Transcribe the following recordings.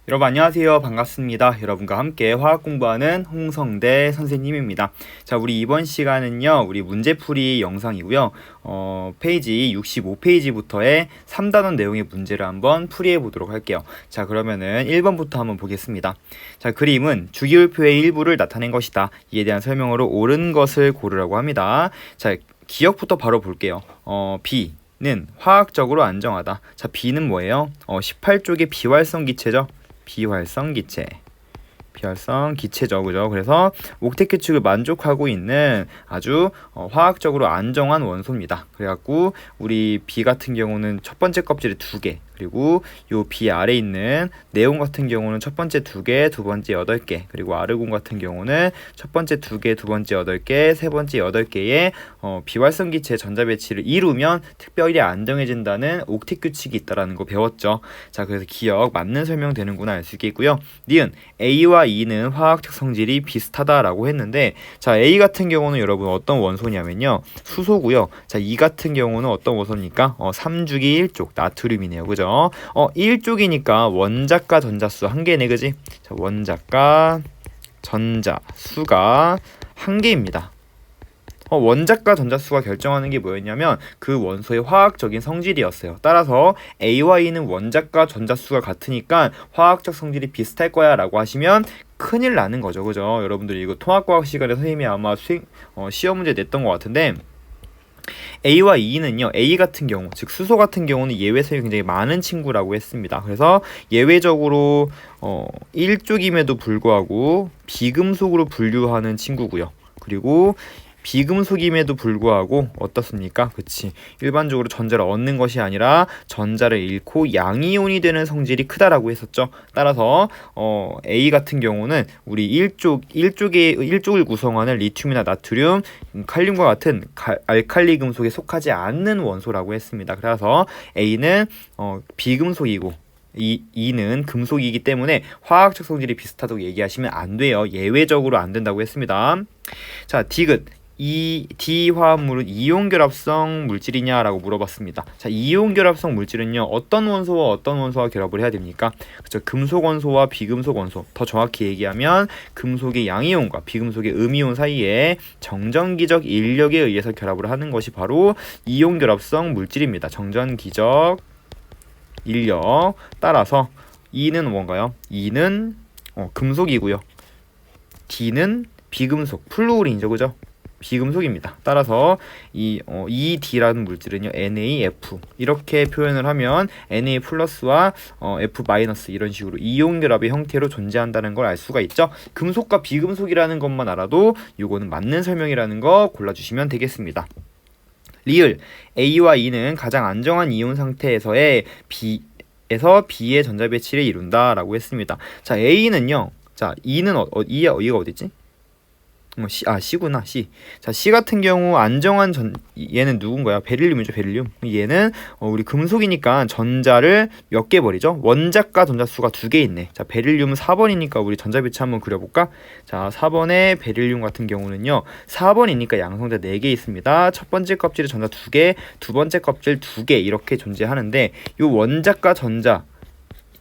여러분 안녕하세요. 반갑습니다. 여러분과 함께 화학 공부하는 홍성대 선생님입니다. 자, 우리 이번 시간은요. 우리 문제풀이 영상이고요. 페이지 65페이지부터의 3단원 내용의 문제를 한번 풀이해 보도록 할게요. 자, 그러면은 1번부터 한번 보겠습니다. 자, 그림은 주기율표의 일부를 나타낸 것이다. 이에 대한 설명으로 옳은 것을 고르라고 합니다. 자, 기억부터 바로 볼게요. B는 화학적으로 안정하다. 자, B는 뭐예요? 18쪽의 비활성 기체죠. 비활성 기체죠. 그죠? 그래서 옥텟 규칙을 만족하고 있는 아주 화학적으로 안정한 원소입니다. 그래갖고 우리 B 같은 경우는 첫 번째 껍질이 2개, 그리고 요 B 아래 있는 네온 같은 경우는 첫 번째 2개, 두 번째 8개, 그리고 아르곤 같은 경우는 첫 번째 2개, 두 번째 8개, 세 번째 8개의 비활성 기체 전자 배치를 이루면 특별히 안정해진다는 옥텟 규칙이 있다라는 거 배웠죠. 자, 그래서 기억 맞는 설명 되는구나 알 수 있겠고요. 니은 A와 E는 화학적 성질이 비슷하다라고 했는데, 자, A 같은 경우는 여러분 어떤 원소냐면요, 수소고요. 자, E 같은 경우는 어떤 원소입니까? 3주기 1쪽 나트륨이네요. 그죠? 1쪽이니까 원자가 전자수 1개네. 그지? 자, 원자가 전자수가 1개입니다. 원자과 전자수가 결정하는 게 뭐였냐면 그 원소의 화학적인 성질이었어요. 따라서 A와 E는 원자과 전자수가 같으니까 화학적 성질이 비슷할 거야 라고 하시면 큰일 나는 거죠. 그죠? 여러분들이 이거 통합과학 시간에 선생님이 아마 시험 문제 냈던 것 같은데, A와 E는요, A 같은 경우, 즉 수소 같은 경우는 예외성이 굉장히 많은 친구라고 했습니다. 그래서 예외적으로 1쪽임에도 불구하고 비금속으로 분류하는 친구고요. 그리고 비금속임에도 불구하고 어떻습니까? 그치, 일반적으로 전자를 얻는 것이 아니라 전자를 잃고 양이온이 되는 성질이 크다라고 했었죠. 따라서 A 같은 경우는 우리 1쪽을 구성하는 리튬이나 나트륨, 칼륨과 같은 알칼리 금속에 속하지 않는 원소라고 했습니다. 그래서 A는 비금속이고 E는 금속이기 때문에 화학적 성질이 비슷하다고 얘기하시면 안 돼요. 예외적으로 안 된다고 했습니다. 자, 디귿, 이 D 화합물은 이온 결합성 물질이냐라고 물어봤습니다. 자, 이온 결합성 물질은요, 어떤 원소와 어떤 원소와 결합을 해야 됩니까? 그렇죠. 금속 원소와 비금속 원소, 더 정확히 얘기하면 금속의 양이온과 비금속의 음이온 사이에 정전기적 인력에 의해서 결합을 하는 것이 바로 이온 결합성 물질입니다. 정전기적 인력. 따라서 E는 뭔가요? E는 금속이고요. D는 비금속, 플루오린이죠. 그죠? 비금속입니다. 따라서 이 D라는 물질은요, NaF 이렇게 표현을 하면 Na 플러스와 F 마이너스 이런 식으로 이온 결합의 형태로 존재한다는 걸 알 수가 있죠. 금속과 비금속이라는 것만 알아도 이거는 맞는 설명이라는 거 골라주시면 되겠습니다. 리을, A와 E는 가장 안정한 이온 상태에서의 B의 전자 배치를 이룬다 라고 했습니다. 자, A는요, 자, E는 E가 어디지? C구나, C. 자, C 같은 경우 안정한 얘는 누군가요? 베릴륨이죠, 베릴륨. 얘는 우리 금속이니까 전자를 몇 개 버리죠? 원자과 전자수가 2개 있네. 자, 베릴륨은 4번이니까 우리 전자 배치 한번 그려볼까? 자, 4번의 베릴륨 같은 경우는요, 4번이니까 양성자 4개 있습니다. 첫 번째 껍질에 전자 2개, 두 번째 껍질 2개 이렇게 존재하는데, 요 원자과 전자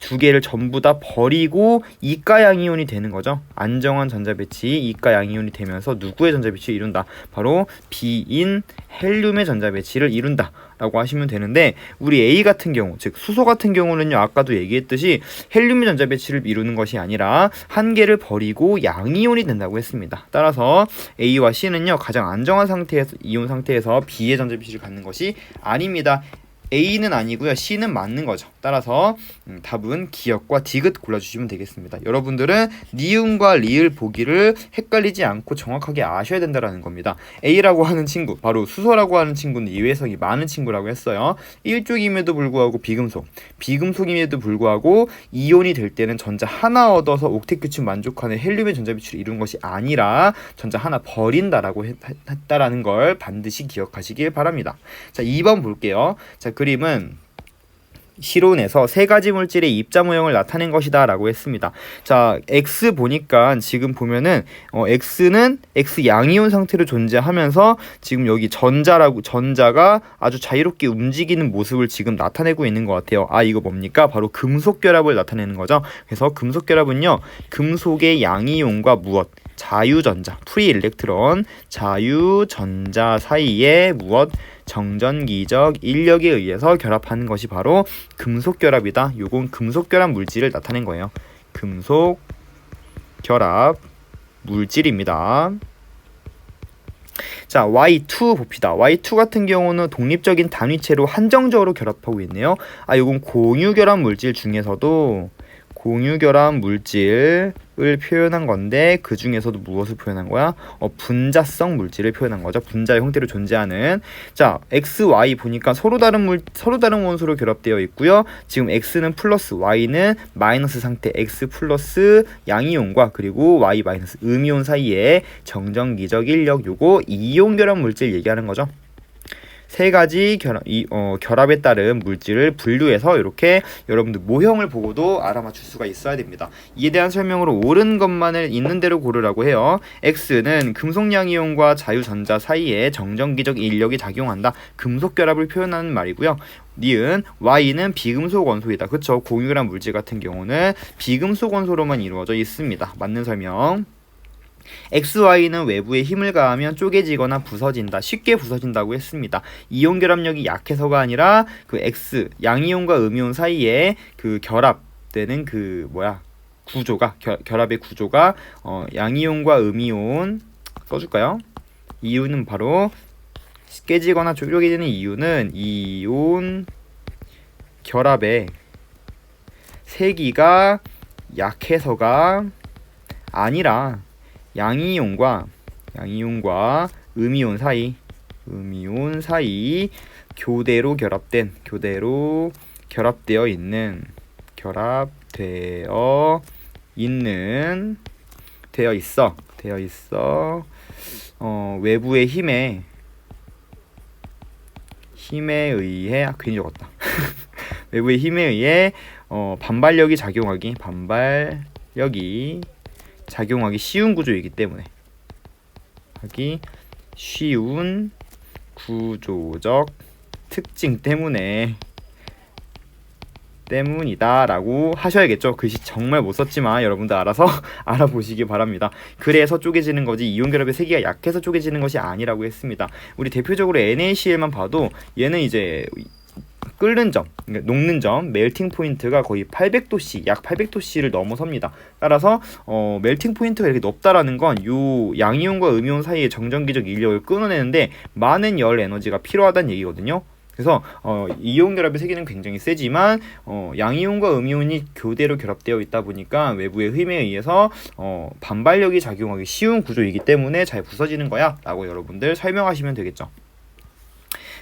2개를 전부 다 버리고 이가 양이온이 되는 거죠. 안정한 전자 배치, 이가 양이온이 되면서 누구의 전자 배치를 이룬다? 바로 B인 헬륨의 전자 배치를 이룬다 라고 하시면 되는데, 우리 A 같은 경우, 즉 수소 같은 경우는요, 아까도 얘기했듯이 헬륨의 전자 배치를 이루는 것이 아니라 한 개를 버리고 양이온이 된다고 했습니다. 따라서 A와 C는요, 가장 안정한 상태에서, 이온 상태에서 B의 전자 배치를 갖는 것이 아닙니다. A는 아니고요, C는 맞는 거죠. 따라서 답은 기역과 디귿 골라주시면 되겠습니다. 여러분들은 니은과 리을 보기를 헷갈리지 않고 정확하게 아셔야 된다는 겁니다. A라고 하는 친구, 바로 수소라고 하는 친구는 예외성이 많은 친구라고 했어요. 1쪽임에도 불구하고 비금속임에도 불구하고 이온이 될 때는 전자 하나 얻어서 옥텟 규칙 만족하는 헬륨의 전자 배치를 이룬 것이 아니라 전자 하나 버린다라고 했다라는 걸 반드시 기억하시길 바랍니다. 자, 2번 볼게요. 자, 그림은 실온에서 세 가지 물질의 입자 모형을 나타낸 것이다 라고 했습니다. 자, X 보니까 지금 보면은 X는 X 양이온 상태로 존재하면서 지금 여기 전자가 아주 자유롭게 움직이는 모습을 지금 나타내고 있는 것 같아요. 아, 이거 뭡니까? 바로 금속 결합을 나타내는 거죠. 그래서 금속 결합은요, 금속의 양이온과 무엇? 자유전자, 프리 일렉트론, 자유전자 사이에 무엇? 정전기적 인력에 의해서 결합하는 것이 바로 금속 결합이다. 요건 금속 결합 물질을 나타낸 거예요. 금속 결합 물질입니다. 자, Y2 봅시다. Y2 같은 경우는 독립적인 단위체로 한정적으로 결합하고 있네요. 아, 요건 공유결합 물질 중에서도 공유결합 물질을 표현한 건데, 그 중에서도 무엇을 표현한 거야? 분자성 물질을 표현한 거죠. 분자의 형태로 존재하는. 자, X, Y 보니까 서로 다른 원소로 결합되어 있고요. 지금 X는 플러스, Y는 마이너스 상태. X 플러스 양이온과 그리고 Y 마이너스 음이온 사이에 정전기적 인력, 요거 이온 결합 물질 얘기하는 거죠. 세 가지 결합에 따른 물질을 분류해서 이렇게 여러분들 모형을 보고도 알아맞힐 수가 있어야 됩니다. 이에 대한 설명으로 옳은 것만을 있는 대로 고르라고 해요. X는 금속양이온과 자유전자 사이에 정전기적 인력이 작용한다. 금속 결합을 표현하는 말이고요. 니은 Y는 비금속 원소이다. 그쵸? 공유결합 물질 같은 경우는 비금속 원소로만 이루어져 있습니다. 맞는 설명. XY는 외부에 힘을 가하면 쪼개지거나 부서진다. 쉽게 부서진다고 했습니다. 이온 결합력이 약해서가 아니라 그 X 양이온과 음이온 사이에 그 결합되는 구조가 결합의 구조가 양이온과 음이온 써줄까요? 이유는 바로 깨지거나 쪼개지는 이유는 이온 결합의 세기가 약해서가 아니라 양이온과 음이온 사이 교대로 결합되어 있는 외부의 힘에 의해 괜히 적었다. 외부의 힘에 의해 반발력이 작용하기 쉬운 구조이기 때문에 하기 쉬운 구조적 특징 때문이다 라고 하셔야겠죠. 글씨 정말 못 썼지만 여러분들 알아서 알아보시기 바랍니다. 그래서 쪼개지는 거지 이온 결합의 세기가 약해서 쪼개지는 것이 아니라고 했습니다. 우리 대표적으로 NaCl만 봐도 얘는 이제 끓는 점, 그러니까 녹는 점, 멜팅 포인트가 거의 800도씨, 약 800도씨를 넘어섭니다. 따라서 멜팅 포인트가 이렇게 높다라는 건 요 양이온과 음이온 사이의 정전기적 인력을 끊어내는데 많은 열 에너지가 필요하다는 얘기거든요. 그래서 이온 결합의 세기는 굉장히 세지만 양이온과 음이온이 교대로 결합되어 있다 보니까 외부의 힘에 의해서 반발력이 작용하기 쉬운 구조이기 때문에 잘 부서지는 거야 라고 여러분들 설명하시면 되겠죠.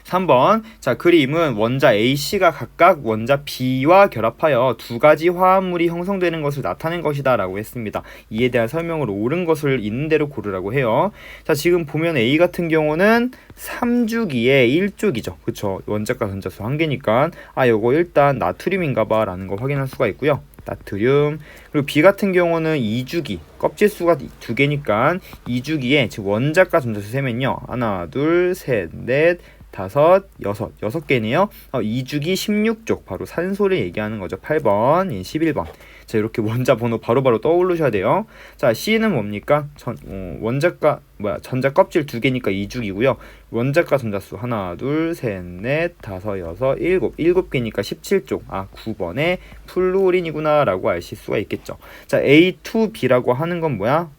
3번. 자, 그림은 원자 AC가 각각 원자 B와 결합하여 두 가지 화합물이 형성되는 것을 나타낸 것이다 라고 했습니다. 이에 대한 설명으로 옳은 것을 있는 대로 고르라고 해요. 자, 지금 보면 A 같은 경우는 3주기에 1쪽이죠. 그쵸? 원자과 전자수 1개니까 요거 일단 나트륨인가봐 라는 거 확인할 수가 있고요. 나트륨. 그리고 B 같은 경우는 2주기, 껍질수가 2개니까 2주기에 즉 원자과 전자수 세면요. 하나, 둘, 셋, 넷, 다섯, 여섯 개네요. 2주기 16쪽 바로 산소를 얘기하는 거죠. 8번, 11번. 자, 이렇게 원자 번호 바로바로 떠오르셔야 돼요. 자, C는 뭡니까? 전자 껍질 2개니까 2주기고요. 원자과 전자수 하나, 둘, 셋, 넷, 다섯, 여섯, 일곱 개니까 17쪽. 9번에 플루오린이구나 라고 아실 수가 있겠죠. 자, A2B라고 하는 건 뭐야?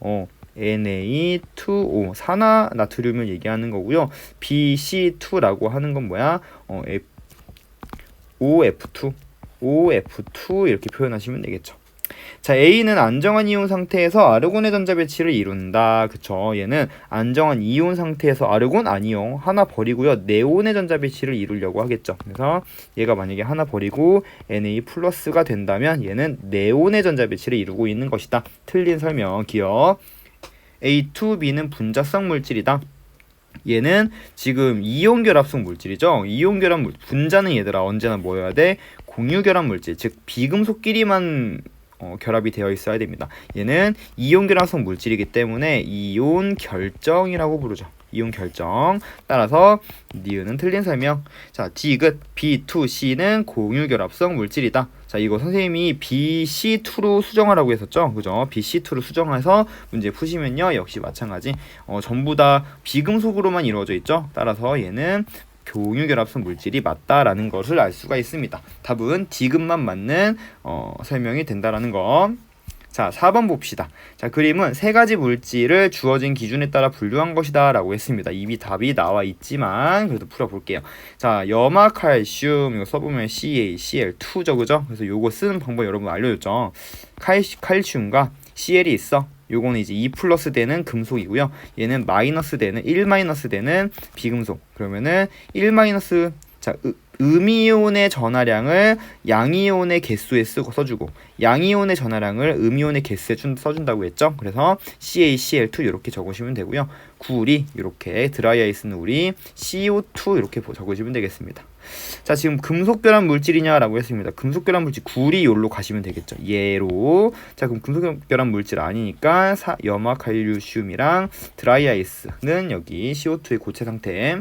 Na2O 산화 나트륨을 얘기하는 거고요. BC2라고 하는 건 뭐야? OF2 이렇게 표현하시면 되겠죠. 자, A는 안정한 이온 상태에서 아르곤의 전자 배치를 이룬다. 그쵸? 얘는 안정한 이온 상태에서 아르곤, 아니온 하나 버리고요. 네온의 전자 배치를 이루려고 하겠죠. 그래서 얘가 만약에 하나 버리고 Na 플러스가 된다면 얘는 네온의 전자 배치를 이루고 있는 것이다. 틀린 설명 기억. A2B는 분자성 물질이다. 얘는 지금 이온 결합성 물질이죠. 이온 결합 분자는 얘들아 언제나 뭐여야 돼? 공유 결합 물질, 즉 비금속끼리만 결합이 되어 있어야 됩니다. 얘는 이온 결합성 물질이기 때문에 이온 결정이라고 부르죠. 이온 결정. 따라서 니은은 틀린 설명. 자, 디귿 B2C는 공유 결합성 물질이다. 자, 이거 선생님이 BC2로 수정하라고 했었죠. 그죠? BC2로 수정해서 문제 푸시면요. 역시 마찬가지. 전부 다 비금속으로만 이루어져 있죠. 따라서 얘는 공유 결합성 물질이 맞다라는 것을 알 수가 있습니다. 답은 디귿만 맞는 설명이 된다라는 거. 자, 4번 봅시다. 자, 그림은 세 가지 물질을 주어진 기준에 따라 분류한 것이다 라고 했습니다. 이미 답이 나와 있지만 그래도 풀어볼게요. 자, 염화칼슘 이거 써보면 CaCl2죠, 그죠? 그래서 요거 쓰는 방법 여러분 알려줬죠. 칼슘과 Cl이 있어. 요거는 이제 2 플러스 되는 금속이고요. 얘는 마이너스 되는 1 마이너스 되는 비금속. 그러면은 1 마이너스, 자, 음이온의 전하량을 양이온의 개수에 써주고 양이온의 전하량을 음이온의 개수에 써준다고 했죠. 그래서 CaCl2 이렇게 적으시면 되고요. 구리 이렇게 드라이아이스는 우리 CO2 이렇게 적으시면 되겠습니다. 자, 지금 금속 결합 물질이냐라고 했습니다. 금속 결합 물질 구리 요로 가시면 되겠죠. 얘로. 자, 그럼 금속 결합 물질 아니니까 염화칼슘이랑 드라이아이스는 여기 CO2의 고체 상태.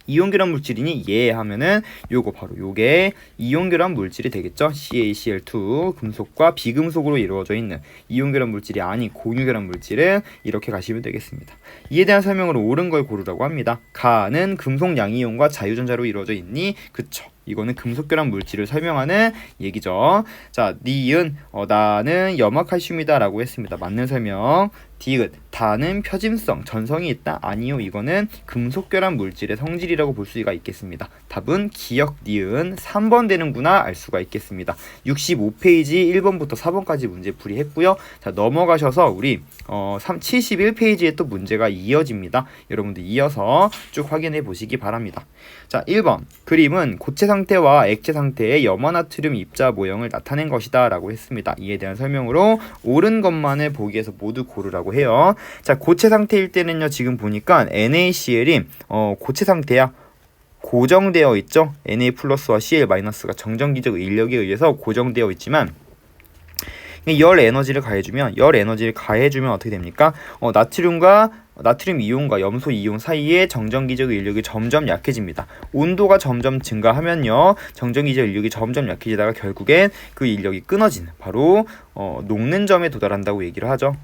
이온 결합 물질이니 얘 하면은 요거 바로 요게 이온 결합 물질이 되겠죠. CaCl2 금속과 비금속으로 이루어져 있는 이온 결합 물질이 아닌 공유 결합 물질은 이렇게 가시면 되겠습니다. 이에 대한 설명으로 옳은 걸 고르라고 합니다. 가는 금속 양이온과 자유전자로 이루어져 있니? 그쵸. 이거는 금속 결합 물질을 설명하는 얘기죠. 자, 니은 나는 염화칼슘이다 라고 했습니다. 맞는 설명. 디귿 다는 표짐성, 전성이 있다? 아니요. 이거는 금속 결합 물질의 성질이라고 볼 수가 있겠습니다. 답은 기역 니은 3번 되는구나 알 수가 있겠습니다. 65페이지 1번부터 4번까지 문제 풀이했고요. 자, 넘어가셔서 우리 71페이지에 또 문제가 이어집니다. 여러분들 이어서 쭉 확인해 보시기 바랍니다. 자, 1번 그림은 고체 상태와 액체 상태의 염화나트륨 입자 모형을 나타낸 것이다 라고 했습니다. 이에 대한 설명으로 옳은 것만을 보기에서 모두 고르라고 해요. 자, 고체 상태일 때는요, 지금 보니까 NaCl이 고체 상태야. 고정되어 있죠. Na 플러스와 Cl 마이너스가 정전기적 인력에 의해서 고정되어 있지만 열 에너지를 가해주면 어떻게 됩니까? 나트륨 이온과 염소 이온 사이의 정전기적 인력이 점점 약해집니다. 온도가 점점 증가하면요, 정전기적 인력이 점점 약해지다가 결국엔 그 인력이 끊어지는 바로 녹는 점에 도달한다고 얘기를 하죠.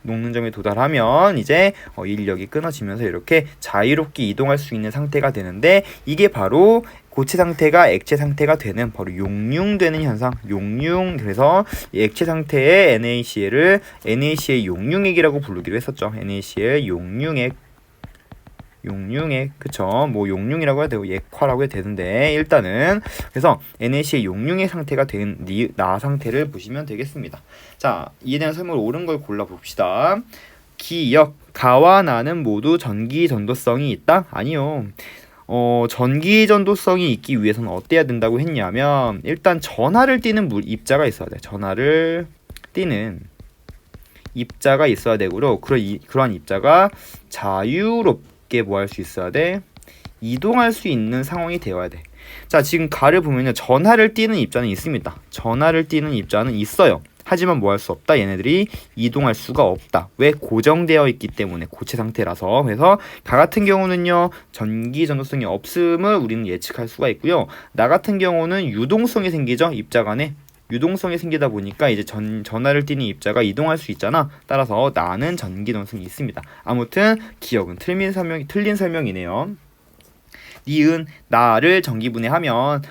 녹는 점에 도달하면 이제 인력이 끊어지면서 이렇게 자유롭게 이동할 수 있는 상태가 되는데, 이게 바로 고체 상태가 액체 상태가 되는 바로 용융되는 현상. 용융. 그래서 이 액체 상태의 NaCl을 NaCl 용융액이라고 부르기로 했었죠. NaCl 용융액. 그쵸? 뭐 용융이라고 해도 되고 액화라고 해도 되는데, 일단은 그래서 NaCl 용융의 상태가 된 나 상태를 보시면 되겠습니다. 자, 이에 대한 설명을 옳은 걸 골라 봅시다. 기역 가와 나는 모두 전기 전도성이 있다? 아니요. 전기 전도성이 있기 위해서는 어때야 된다고 했냐면, 일단 전하를 띠는 입자가 있어야 돼. 전하를 띠는 입자가 있어야 되고요. 그러한 입자가 자유롭게 뭐 할 수 있어야 돼? 이동할 수 있는 상황이 되어야 돼. 자, 지금 가를 보면요, 전하를 띠는 입자는 있습니다. 전하를 띠는 입자는 있어요. 하지만 뭐 할 수 없다. 얘네들이 이동할 수가 없다. 왜? 고정되어 있기 때문에, 고체 상태라서. 그래서 가 같은 경우는요, 전기 전도성이 없음을 우리는 예측할 수가 있고요. 나 같은 경우는 유동성이 생기죠. 입자 간에. 유동성이 생기다 보니까 이제 전하를 띠는 입자가 이동할 수 있잖아. 따라서 나는 전기 전도성이 있습니다. 아무튼 기억은 틀린 설명이네요. 니은 나를 전기분해하면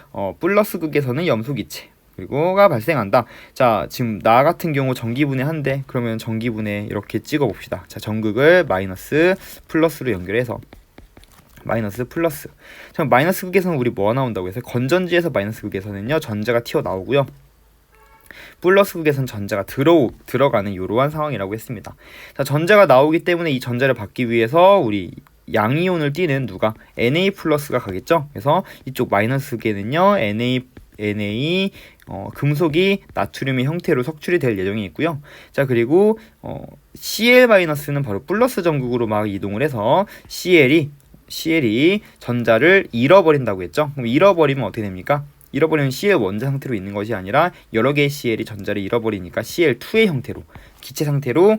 플러스 극에서는 염소기체 그리고가 발생한다. 자, 지금 나 같은 경우 전기분해한데, 그러면 전기분해 이렇게 찍어 봅시다. 자, 전극을 마이너스 플러스로 연결해서 마이너스 플러스. 자, 마이너스 극에서는 우리 뭐가 나온다고 해서, 건전지에서 마이너스 극에서는요, 전자가 튀어나오고요, 플러스 극에서는 전자가 들어가는 이러한 상황이라고 했습니다. 자, 전자가 나오기 때문에 이 전자를 받기 위해서 우리 양이온을 띠는 누가? Na 플러스가 가겠죠. 그래서 이쪽 마이너스 극에는요, Na 금속이 나트륨의 형태로 석출이 될 예정이 있고요. 자, 그리고 Cl-는 바로 플러스 전극으로 막 이동을 해서 CL이 전자를 잃어버린다고 했죠. 그럼 잃어버리면 어떻게 됩니까? 잃어버리면 Cl 원자 상태로 있는 것이 아니라 여러 개의 Cl이 전자를 잃어버리니까 Cl2의 형태로 기체 상태로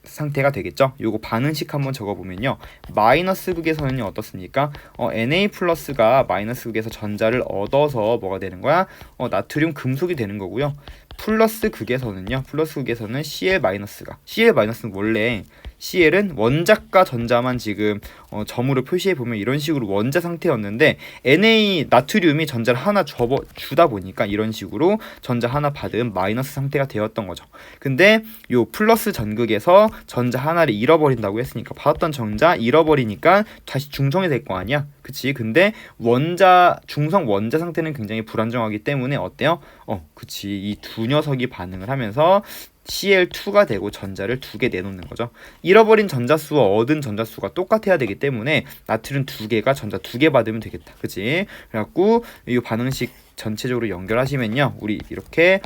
상태가 되겠죠. 요거 반응식 한번 적어보면요. 마이너스 극에서는요 어떻습니까? Na 플러스가 마이너스 극에서 전자를 얻어서 뭐가 되는 거야? 나트륨 금속이 되는 거고요. 플러스 극에서는요. 플러스 극에서는 Cl 마이너스가 Cl 마이너스는 원래 Cl은 원자과 전자만 지금 점으로 표시해 보면 이런 식으로 원자 상태였는데 Na 나트륨이 전자를 하나 주다 보니까 이런 식으로 전자 하나 받은 마이너스 상태가 되었던 거죠. 근데 요 플러스 전극에서 전자 하나를 잃어버린다고 했으니까 받았던 전자 잃어버리니까 다시 중성이 될 거 아니야. 그치? 근데 중성 원자 상태는 굉장히 불안정하기 때문에 어때요? 그치. 이 두 녀석이 반응을 하면서 Cl2가 되고 전자를 2개 내놓는 거죠. 잃어버린 전자수와 얻은 전자수가 똑같아야 되기 때문에 나트륨 2개가 전자 2개 받으면 되겠다. 그치? 그래갖고 이 반응식 전체적으로 연결하시면요. 우리 이렇게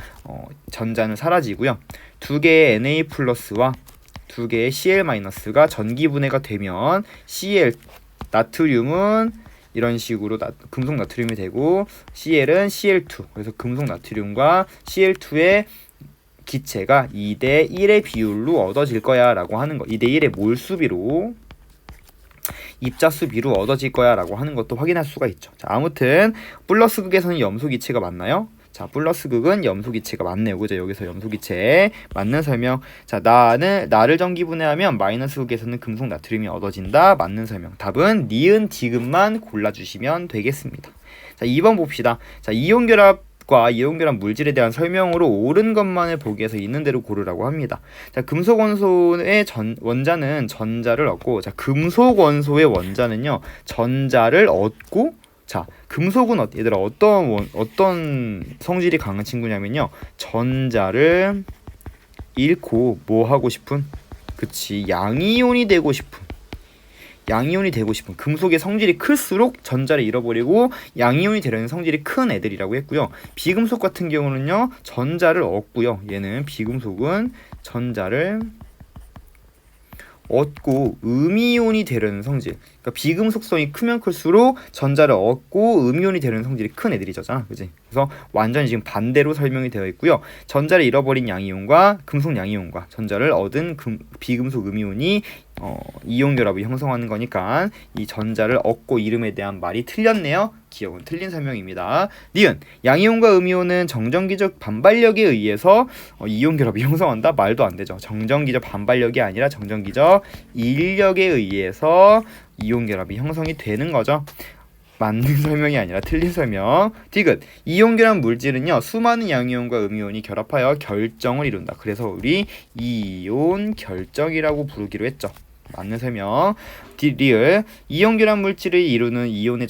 전자는 사라지고요. 2개의 Na 플러스와 2개의 Cl 마이너스가 전기분해가 되면 나트륨은 이런 식으로 금속 나트륨이 되고 Cl은 Cl2. 그래서 금속 나트륨과 Cl2의 기체가 2대 1의 비율로 얻어질 거야 라고 하는 거. 2대 1의 몰수비로 입자수비로 얻어질 거야 라고 하는 것도 확인할 수가 있죠. 자, 아무튼 플러스 극에서는 염소 기체가 맞나요? 자, 플러스 극은 염소 기체가 맞네요. 그죠? 여기서 염소 기체 맞는 설명. 자, 나를 전기 분해하면 마이너스 극에서는 금속 나트륨이 얻어진다. 맞는 설명. 답은 니은 디귿만 골라주시면 되겠습니다. 자, 2번 봅시다. 자, 이온결합 물질에 대한 설명으로 옳은 것만을 보기 위해서 있는 대로 고르라고 합니다. 자, 금속 원소의 원자는 전자를 얻고, 자, 금속 원소의 원자는요 전자를 얻고, 자, 금속은 얘들아 어떤 성질이 강한 친구냐면요 전자를 잃고 뭐 하고 싶은? 그치, 양이온이 되고 싶은. 금속의 성질이 클수록 전자를 잃어버리고 양이온이 되려는 성질이 큰 애들이라고 했고요. 비금속 같은 경우는요 전자를 얻고요. 얘는 비금속은 전자를 얻고 음이온이 되려는 성질. 그러니까 비금속성이 크면 클수록 전자를 얻고 음이온이 되려는 성질이 큰 애들이잖아. 그지? 그래서 완전히 지금 반대로 설명이 되어 있고요. 전자를 잃어버린 양이온과 금속 양이온과 전자를 얻은 비금속 음이온이 이온 결합을 형성하는 거니까 이 전자를 얻고 잃음에 대한 말이 틀렸네요. 기억은 틀린 설명입니다. 니은 양이온과 음이온은 정전기적 반발력에 의해서 이온 결합이 형성한다? 말도 안 되죠. 정전기적 반발력이 아니라 정전기적 인력에 의해서 이온 결합이 형성이 되는 거죠. 맞는 설명이 아니라 틀린 설명. 디귿 이온 결합 물질은요 수많은 양이온과 음이온이 결합하여 결정을 이룬다. 그래서 우리 이온 결정이라고 부르기로 했죠. 맞는 설명. 리을 이온 결합 물질이 이루는 이온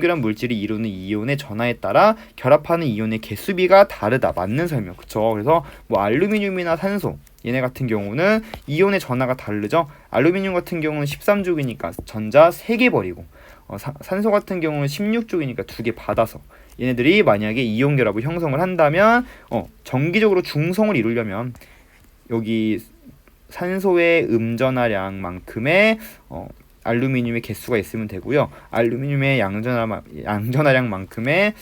결합 물질이 이루는 이온의 전하에 따라 결합하는 이온의 개수비가 다르다. 맞는 설명. 그쵸? 그래서 뭐 알루미늄이나 산소 얘네 같은 경우는 이온의 전하가 다르죠. 알루미늄 같은 경우는 13족이니까 전자 3개 버리고 산소 같은 경우는 16족이니까 2개 받아서 얘네들이 만약에 이온 결합을 형성을 한다면 정기적으로 중성을 이루려면 여기 산소의 음전하량만큼의 알루미늄의 개수가 있으면 되고요. 알루미늄의 양전하량만큼의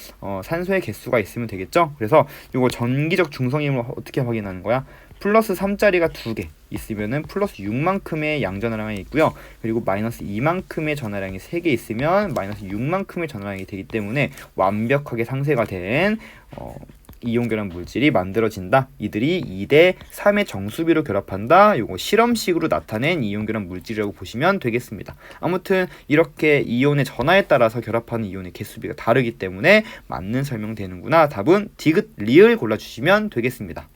산소의 개수가 있으면 되겠죠. 그래서 이거 전기적 중성임을 어떻게 확인하는 거야? 플러스 3짜리가 2개 있으면은 플러스 6만큼의 양전하량이 있고요. 그리고 마이너스 2만큼의 전하량이 3개 있으면 마이너스 6만큼의 전하량이 되기 때문에 완벽하게 상쇄가 된 이온 결합 물질이 만들어진다. 이들이 2대 3의 정수비로 결합한다. 요거 실험식으로 나타낸 이온 결합 물질이라고 보시면 되겠습니다. 아무튼 이렇게 이온의 전하에 따라서 결합하는 이온의 개수비가 다르기 때문에 맞는 설명되는구나. 답은 디귿 리을 골라주시면 되겠습니다.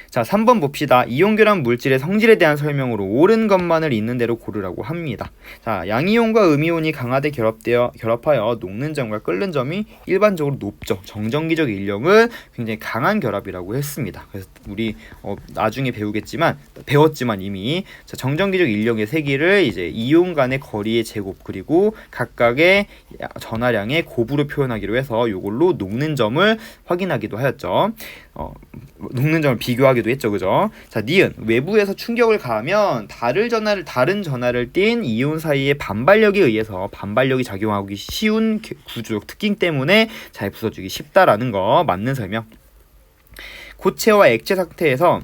자, 3번 봅시다. 이온 결합 물질의 성질에 대한 설명으로 옳은 것만을 있는 대로 고르라고 합니다. 자, 양이온과 음이온이 강하게 결합하여 녹는 점과 끓는 점이 일반적으로 높죠. 정전기적 인력은 굉장히 강한 결합이라고 했습니다. 그래서 우리 나중에 배웠지만 이미 자, 정전기적 인력의 세기를 이제 이온 간의 거리의 제곱 그리고 각각의 전하량의 곱으로 표현하기로 해서 이걸로 녹는 점을 확인하기도 하였죠. 녹는 점을 비교하기도 했죠, 그죠? 자, 니은 외부에서 충격을 가하면 다른 전하를 띤 이온 사이의 반발력에 의해서 반발력이 작용하기 쉬운 구조적 특징 때문에 잘 부서지기 쉽다라는 거 맞는 설명. 고체와 액체 상태에서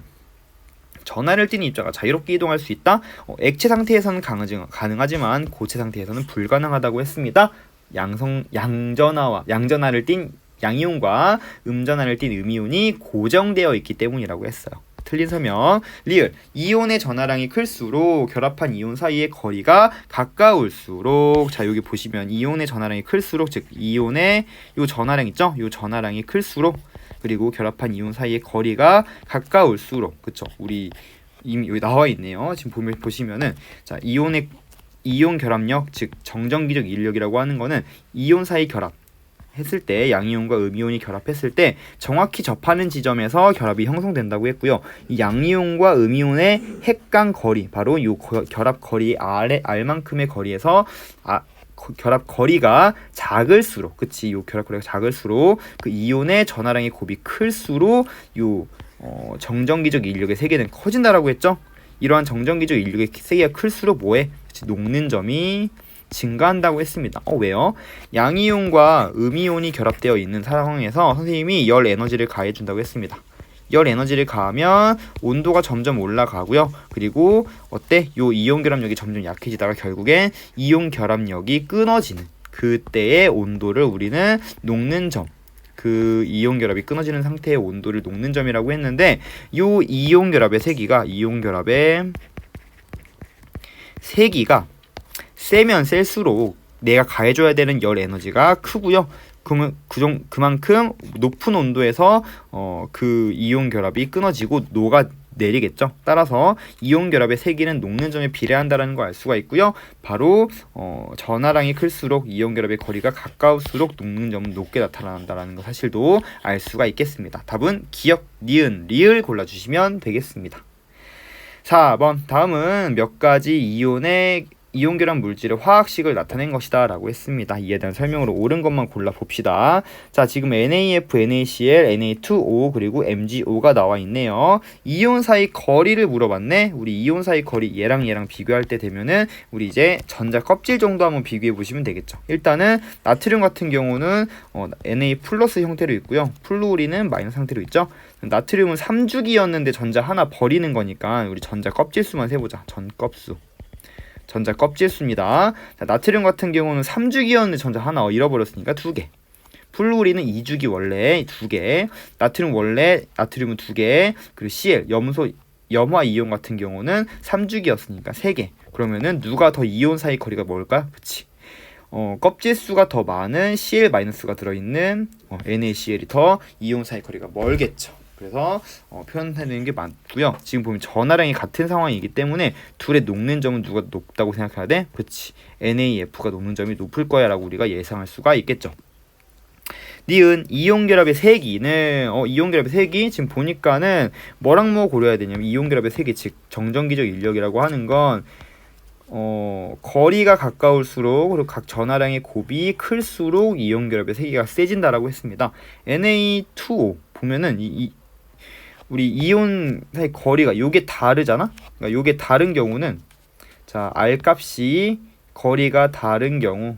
전하를 띤 입자가 자유롭게 이동할 수 있다. 액체 상태에서는 가능하지만 고체 상태에서는 불가능하다고 했습니다. 양전하를 띤 양이온과 음전하를 띤 음이온이 고정되어 있기 때문이라고 했어요. 틀린 설명. 리을 이온의 전하량이 클수록 결합한 이온 사이의 거리가 가까울수록, 자 여기 보시면 이온의 전하량이 클수록, 즉 이온의 요 전하량 있죠? 요 전하량이 클수록, 그리고 결합한 이온 사이의 거리가 가까울수록, 그쵸? 우리 이미 여기 나와 있네요. 지금 보시면은 자 이온 결합력, 즉 정전기적 인력이라고 하는 거는 이온 사이 결합 했을 때, 양이온과 음이온이 결합했을 때 정확히 접하는 지점에서 결합이 형성된다고 했고요. 이 양이온과 음이온의 핵간 거리, 바로 이 결합 거리 R만큼의 거리에서 결합 거리가 작을수록, 그치? 요 결합 거리가 작을수록 그 이온의 전하량의 곱이 클수록 요 정전기적 인력의 세계는 커진다라고 했죠. 이러한 정전기적 인력의 세계가 클수록 뭐해? 그치? 녹는 점이 증가한다고 했습니다. 왜요? 양이온과 음이온이 결합되어 있는 상황에서 선생님이 열 에너지를 가해준다고 했습니다. 열 에너지를 가하면 온도가 점점 올라가고요. 그리고 어때? 요 이온 결합력이 점점 약해지다가 결국엔 이온 결합력이 끊어지는 그때의 온도를 우리는 녹는 점, 그 이온 결합이 끊어지는 상태의 온도를 녹는 점이라고 했는데, 요 이온 결합의 세기가 세면 셀수록 내가 가해줘야 되는 열 에너지가 크고요. 그러면 그만큼 높은 온도에서 그 이온 결합이 끊어지고 녹아내리겠죠. 따라서 이온 결합의 세기는 녹는 점에 비례한다는 걸 알 수가 있고요. 바로 전하량이 클수록 이온 결합의 거리가 가까울수록 녹는 점은 높게 나타난다는 사실도 알 수가 있겠습니다. 답은 기역, 니은, 리을 골라주시면 되겠습니다. 4번 다음은 몇 가지 이온 결합 물질의 화학식을 나타낸 것이다 라고 했습니다. 이에 대한 설명으로 옳은 것만 골라봅시다. 자, 지금 NaF, NaCl, Na2O 그리고 MgO가 나와 있네요. 이온 사이 거리를 물어봤네. 우리 이온 사이 거리 얘랑 비교할 때 되면은 우리 이제 전자 껍질 정도 한번 비교해 보시면 되겠죠. 일단은 나트륨 같은 경우는 Na 플러스 형태로 있고요. 플루오린은 마이너스 상태로 있죠. 나트륨은 3주기였는데 전자 하나 버리는 거니까 우리 전자 껍질수만 세보자. 전자 껍질수입니다. 자, 나트륨 같은 경우는 3주기였는데 전자 하나 잃어버렸으니까 2개. 플루오린은 2주기 원래 2개. 나트륨은 2개. 그리고 Cl, 염화 이온 같은 경우는 3주기였으니까 3개. 그러면은 누가 더 이온 사이 거리가 멀까? 그치. 껍질수가 더 많은 Cl-가 들어있는 NaCl이 더 이온 사이 거리가 멀겠죠. 그래서 표현되는 게 맞고요. 지금 보면 전하량이 같은 상황이기 때문에 둘의 녹는 점은 누가 높다고 생각해야 돼? 그렇지. NaF가 녹는 점이 높을 거야 라고 우리가 예상할 수가 있겠죠. 니은 이온 결합의 세기는 이온 결합의 세기 지금 보니까는 뭐랑 뭐 고려해야 되냐면 이온 결합의 세기, 즉 정전기적 인력이라고 하는 건 거리가 가까울수록 그리고 각 전하량의 곱이 클수록 이온 결합의 세기가 세진다라고 했습니다. Na2O 보면은 우리 이온 사이 거리가 요게 다르잖아. 그러니까 요게 다른 경우는 자 R 값이 거리가 다른 경우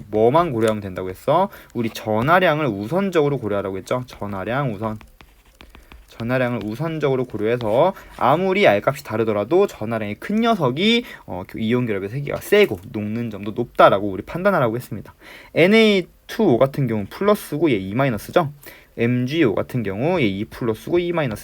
뭐만 고려하면 된다고 했어? 우리 전하량을 우선적으로 고려하라고 했죠. 전하량을 우선적으로 고려해서 아무리 R값이 다르더라도 전하량이 큰 녀석이 이온 결합의 세기가 세고 녹는 점도 높다라고 우리 판단하라고 했습니다. Na2O 같은 경우 플러스고 얘 E-죠. MgO 같은 경우 얘 E 플러스고 E-입니다.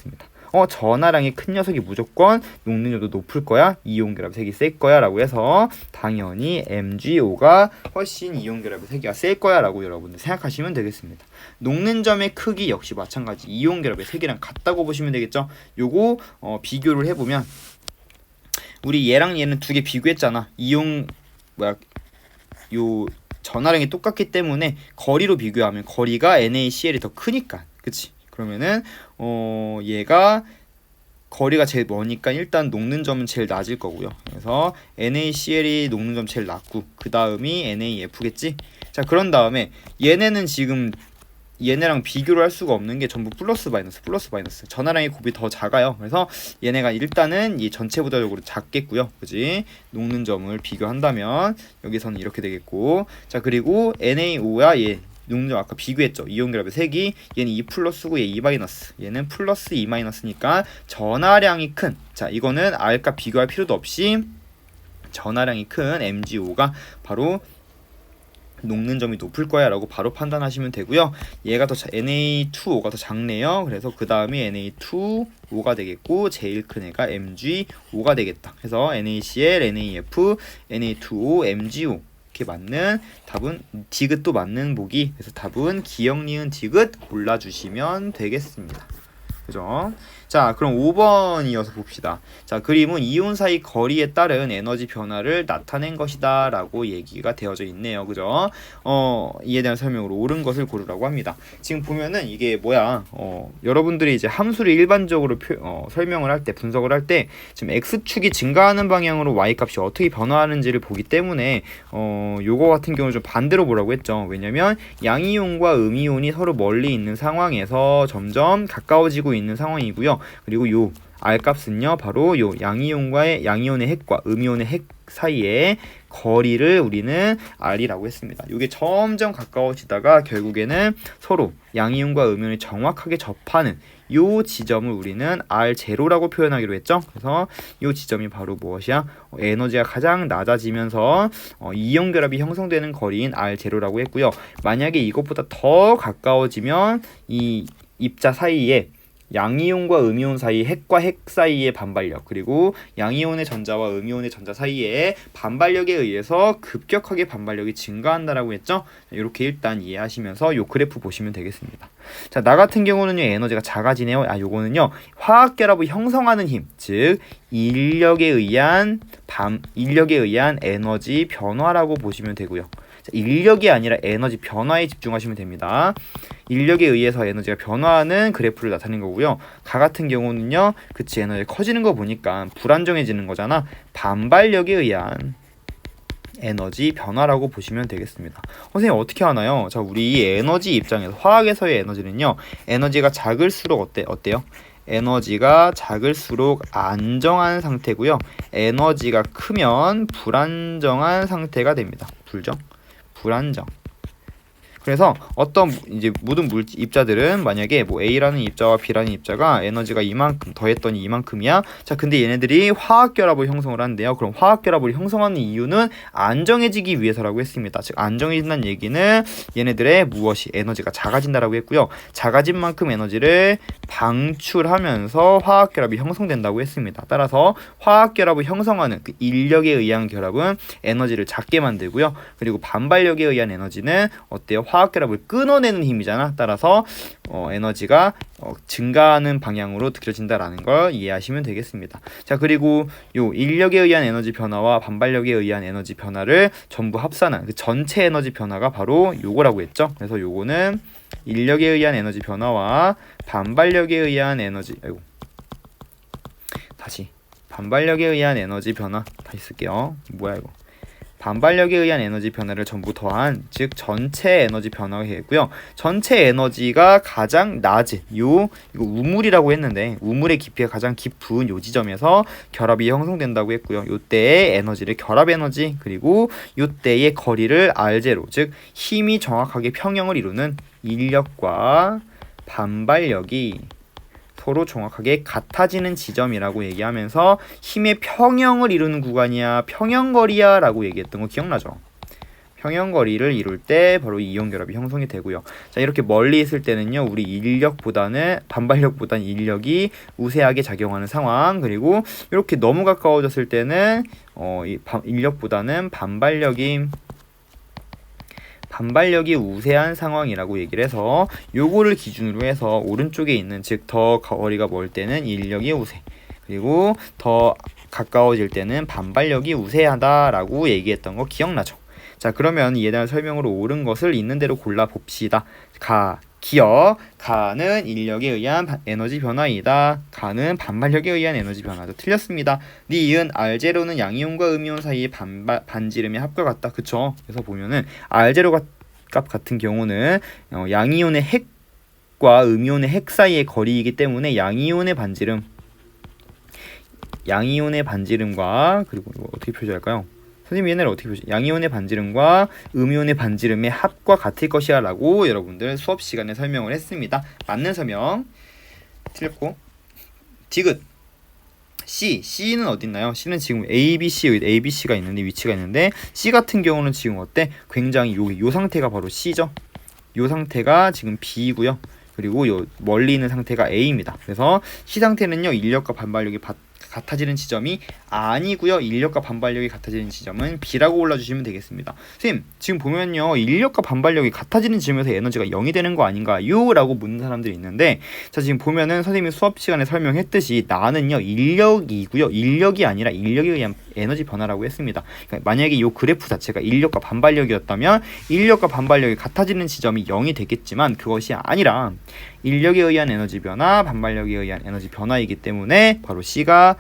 전하량이 큰 녀석이 무조건 녹는 점도 높을 거야. 이온 결합 세기 셀 거야 라고 해서 당연히 MgO가 훨씬 이온 결합의 세기가 셀 거야 라고 여러분들 생각하시면 되겠습니다. 녹는 점의 크기 역시 마찬가지 이온 결합의 세기랑 같다고 보시면 되겠죠. 요거 비교를 해보면 우리 얘랑 얘는 두 개 비교했잖아. 전하량이 똑같기 때문에 거리로 비교하면 거리가 NaCl이 더 크니까, 그치? 그러면은 얘가 거리가 제일 머니까 일단 녹는 점은 제일 낮을 거고요. 그래서 NaCl이 녹는 점 제일 낮고 그 다음이 NaF겠지? 자, 그런 다음에 얘네는 지금 얘네랑 비교를 할 수가 없는 게 전부 플러스 마이너스. 전하량의 곱이 더 작아요. 그래서 얘네가 일단은 이 전체보다적으로 작겠고요. 그지? 녹는 점을 비교한다면 여기서는 이렇게 되겠고, 자 그리고 NaO야 얘 녹는 점 아까 비교했죠. 이온 결합의 색이 얘는 2 플러스고 얘 2 마이너스, 얘는 플러스 2 마이너스니까 전하량이 큰, 자 이거는 R값 비교할 필요도 없이 전하량이 큰 MgO가 바로 녹는 점이 높을 거야 라고 바로 판단하시면 되고요. 얘가 더 Na2O가 더 작네요. 그래서 그 다음에 Na2O가 되겠고 제일 큰 애가 MgO가 되겠다. 그래서 NaCl, NaF, Na2O, MgO 이렇게 맞는 답은 디귿도 맞는 보기. 그래서 답은 기역, 니은, 디귿 골라주시면 되겠습니다. 그죠? 자 그럼 5번 이어서 봅시다. 자 그림은 이온 사이 거리에 따른 에너지 변화를 나타낸 것이다 라고 얘기가 되어져 있네요. 그죠? 이에 대한 설명으로 옳은 것을 고르라고 합니다. 지금 보면은 이게 뭐야, 여러분들이 이제 함수를 일반적으로 설명을 할 때, 분석을 할 때 지금 x축이 증가하는 방향으로 y값이 어떻게 변화하는지를 보기 때문에 요거 같은 경우는 좀 반대로 보라고 했죠. 왜냐면 양이온과 음이온이 서로 멀리 있는 상황에서 점점 가까워지고 있는 상황이고요. 그리고 요 R값은요 바로 요 양이온의 핵과 음이온의 핵 사이의 거리를 우리는 R이라고 했습니다. 이게 점점 가까워지다가 결국에는 서로 양이온과 음이온이 정확하게 접하는 요 지점을 우리는 R0라고 표현하기로 했죠. 그래서 요 지점이 바로 무엇이야? 에너지가 가장 낮아지면서 이온 결합이 형성되는 거리인 R0라고 했고요. 만약에 이것보다 더 가까워지면 이 입자 사이에 양이온과 음이온 사이, 핵과 핵 사이의 반발력, 그리고 양이온의 전자와 음이온의 전자 사이의 반발력에 의해서 급격하게 반발력이 증가한다라고 했죠. 이렇게 일단 이해하시면서 요 그래프 보시면 되겠습니다. 자, 나 같은 경우는요 에너지가 작아지네요. 요거는요 화학 결합을 형성하는 힘, 즉 인력에 의한 에너지 변화라고 보시면 되고요. 인력이 아니라 에너지 변화에 집중하시면 됩니다. 인력에 의해서 에너지가 변화하는 그래프를 나타낸 거고요. 가 같은 경우는요, 그치, 에너지가 커지는 거 보니까 불안정해지는 거잖아. 반발력에 의한 에너지 변화라고 보시면 되겠습니다. 선생님 어떻게 하나요? 자, 우리 이 에너지 입장에서 화학에서의 에너지는요, 에너지가 작을수록 어때요? 에너지가 작을수록 안정한 상태고요. 에너지가 크면 불안정한 상태가 됩니다. 불안정. 그래서 어떤 이제 모든 입자들은 만약에 뭐 A라는 입자와 B라는 입자가 에너지가 이만큼 더했더니 이만큼이야. 자, 근데 얘네들이 화학 결합을 형성을 한대요. 그럼 화학 결합을 형성하는 이유는 안정해지기 위해서라고 했습니다. 즉 안정해진다는 얘기는 얘네들의 무엇이 에너지가 작아진다라고 했고요. 작아진 만큼 에너지를 방출하면서 화학 결합이 형성된다고 했습니다. 따라서 화학 결합을 형성하는 그 인력에 의한 결합은 에너지를 작게 만들고요. 그리고 반발력에 의한 에너지는 어때요? 화학 결합을 끊어내는 힘이잖아. 따라서 에너지가 증가하는 방향으로 느껴진다라는 걸 이해하시면 되겠습니다. 자, 그리고 요 인력에 의한 에너지 변화와 반발력에 의한 에너지 변화를 전부 합산한 그 전체 에너지 변화가 바로 요거라고 했죠. 그래서 요거는 인력에 의한 에너지 변화와 반발력에 의한 에너지 반발력에 의한 에너지 변화 다시 쓸게요. 뭐야 이거? 반발력에 의한 에너지 변화를 전부 더한, 즉 전체 에너지 변화가 되겠고요. 전체 에너지가 가장 낮은 이거 우물이라고 했는데 우물의 깊이가 가장 깊은 요 지점에서 결합이 형성된다고 했고요. 요때의 에너지를 결합 에너지, 그리고 요때의 거리를 R0, 즉 힘이 정확하게 평형을 이루는 인력과 반발력이 서로 정확하게 같아지는 지점이라고 얘기하면서 힘의 평형을 이루는 구간이야, 평형거리야 라고 얘기했던 거 기억나죠? 평형거리를 이룰 때 바로 이온 결합이 형성이 되고요. 자, 이렇게 멀리 있을 때는요, 우리 반발력보다는 인력이 우세하게 작용하는 상황, 그리고 이렇게 너무 가까워졌을 때는 인력보다는 반발력이 우세한 상황이라고 얘기를 해서 요거를 기준으로 해서 오른쪽에 있는, 즉 더 거리가 멀 때는 인력이 우세, 그리고 더 가까워질 때는 반발력이 우세하다라고 얘기했던 거 기억나죠? 자, 그러면 이에 대한 설명으로 옳은 것을 있는 대로 골라 봅시다. 가는 인력에 의한 에너지 변화이다. 가는 반발력에 의한 에너지 변화도 틀렸습니다. 니은 R0는 양이온과 음이온 사이의 반지름의 합과 같다. 그쵸? 그래서 보면은 R0 값 같은 경우는 양이온의 핵 핵과 음이온의 핵 사이의 거리이기 때문에 양이온의 반지름과 그리고 이거 어떻게 표시할까요? 선생님 얘네를 어떻게 표시? 양이온의 반지름과 음이온의 반지름의 합과 같을 것이야 라고 여러분들 수업 시간에 설명을 했습니다. 맞는 설명. 틀렸고. 디귿. C는 어디 있나요? C는 지금 ABC가 있는데 위치가 있는데 C 같은 경우는 지금 어때? 굉장히 요 상태가 바로 C죠. 요 상태가 지금 B이고요. 그리고 요 멀리 있는 상태가 A입니다. 그래서 C 상태는요 인력과 반발력이 같아지는 지점이 아니고요. 인력과 반발력이 같아지는 지점은 B라고 올라주시면 되겠습니다. 선생님 지금 보면요 인력과 반발력이 같아지는 지점에서 에너지가 0이 되는 거 아닌가요? 라고 묻는 사람들이 있는데 자 지금 보면은 선생님이 수업 시간에 설명했듯이 나는요 인력이고요. 인력이 아니라 인력에 의한 에너지 변화라고 했습니다. 그러니까 만약에 이 그래프 자체가 인력과 반발력이었다면 인력과 반발력이 같아지는 지점이 0이 되겠지만 그것이 아니라 인력에 의한 에너지 변화, 반발력에 의한 에너지 변화이기 때문에 바로 C가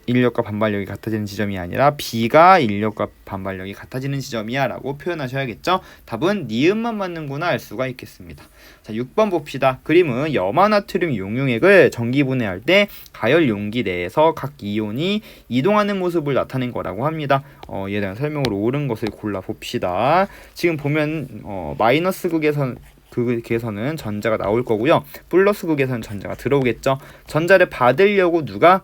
인력과 반발력이 같아지는 지점이 아니라 B가 인력과 반발력이 같아지는 지점이야 라고 표현하셔야겠죠. 답은 니은만 맞는구나 알 수가 있겠습니다. 자 6번 봅시다. 그림은 염화나트륨 용융액을 전기분해할 때 가열 용기 내에서 각 이온이 이동하는 모습을 나타낸 거라고 합니다. 이에 대한 설명으로 옳은 것을 골라 봅시다. 지금 보면 마이너스 극에서는 전자가 나올 거고요. 플러스 극에서는 전자가 들어오겠죠. 전자를 받으려고 누가?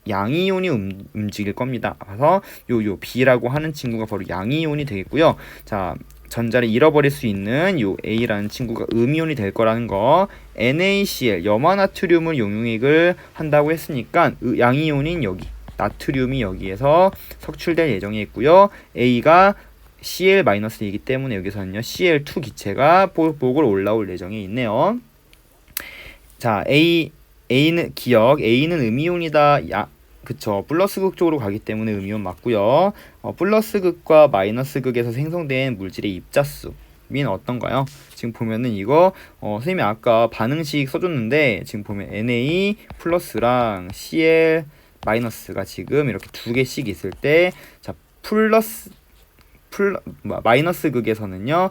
양이온이 움직일 겁니다. 그래서 요 B라고 하는 친구가 바로 양이온이 되겠고요. 자, 전자를 잃어버릴 수 있는 요 A라는 친구가 음이온이 될 거라는 거. NaCl 염화나트륨을 용융액을 한다고 했으니까 양이온인 여기 나트륨이 여기에서 석출될 예정이 있고요. A가 Cl-이기 때문에 여기서는요 Cl2 기체가 복을 올라올 예정에 있네요. 자 A는 음이온이다. 그쵸. 플러스 극 쪽으로 가기 때문에 음이온 맞고요. 플러스 극과 마이너스 극에서 생성된 물질의 입자수 민 어떤가요? 지금 보면은 이거 선생님이 아까 반응식 써줬는데 지금 보면 Na 플러스랑 Cl 마이너스가 지금 이렇게 두 개씩 있을 때 자 마이너스 극에서는요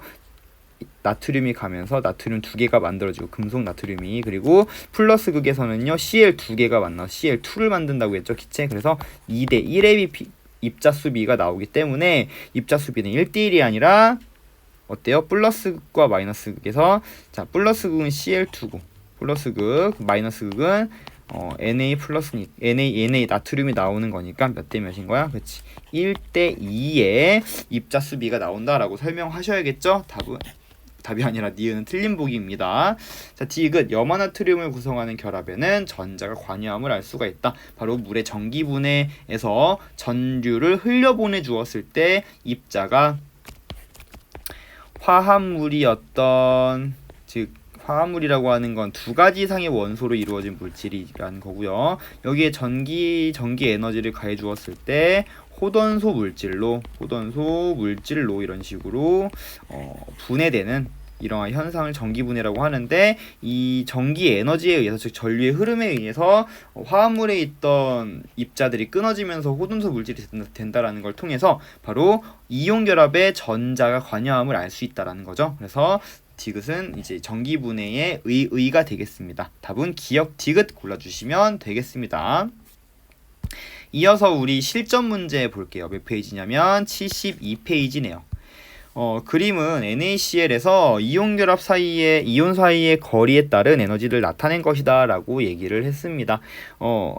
나트륨이 가면서 나트륨 두 개가 만들어지고 금속 나트륨이 그리고 플러스 극에서는요 Cl 두 개가 만나 Cl2를 만든다고 했죠 기체. 그래서 2대 1의 입자수비가 나오기 때문에 입자수비는 1대1이 아니라 어때요? 플러스 극과 마이너스 극에서 자 플러스 극은 Cl2고 플러스 극 마이너스 극은 Na 나트륨이 나오는 거니까 몇 대 몇인 거야? 그렇지. 1대 2의 입자수비가 나온다라고 설명하셔야겠죠? 답이 아니라 니은은 틀린 보기입니다. 자, 디귿 염화나트륨을 구성하는 결합에는 전자가 관여함을 알 수가 있다. 바로 물의 전기분해에서 전류를 흘려보내 주었을 때 입자가 화합물이었던 즉 화합물이라고 하는 건 두 가지 이상의 원소로 이루어진 물질이라는 거고요. 여기에 전기 에너지를 가해 주었을 때 호던소 물질로 이런 식으로 분해되는 이러한 현상을 전기분해라고 하는데 이 전기 에너지에 의해서 즉 전류의 흐름에 의해서 화합물에 있던 입자들이 끊어지면서 호돈소 물질이 된다라는 걸 통해서 바로 이온 결합에 전자가 관여함을 알 수 있다라는 거죠. 그래서 디귿은 이제 전기분해의 의가 되겠습니다. 답은 기역 디귿 골라주시면 되겠습니다. 이어서 우리 실전 문제 볼게요. 몇 페이지냐면 72페이지네요. 그림은 NaCl에서 이온 사이의 거리에 따른 에너지를 나타낸 것이다 라고 얘기를 했습니다.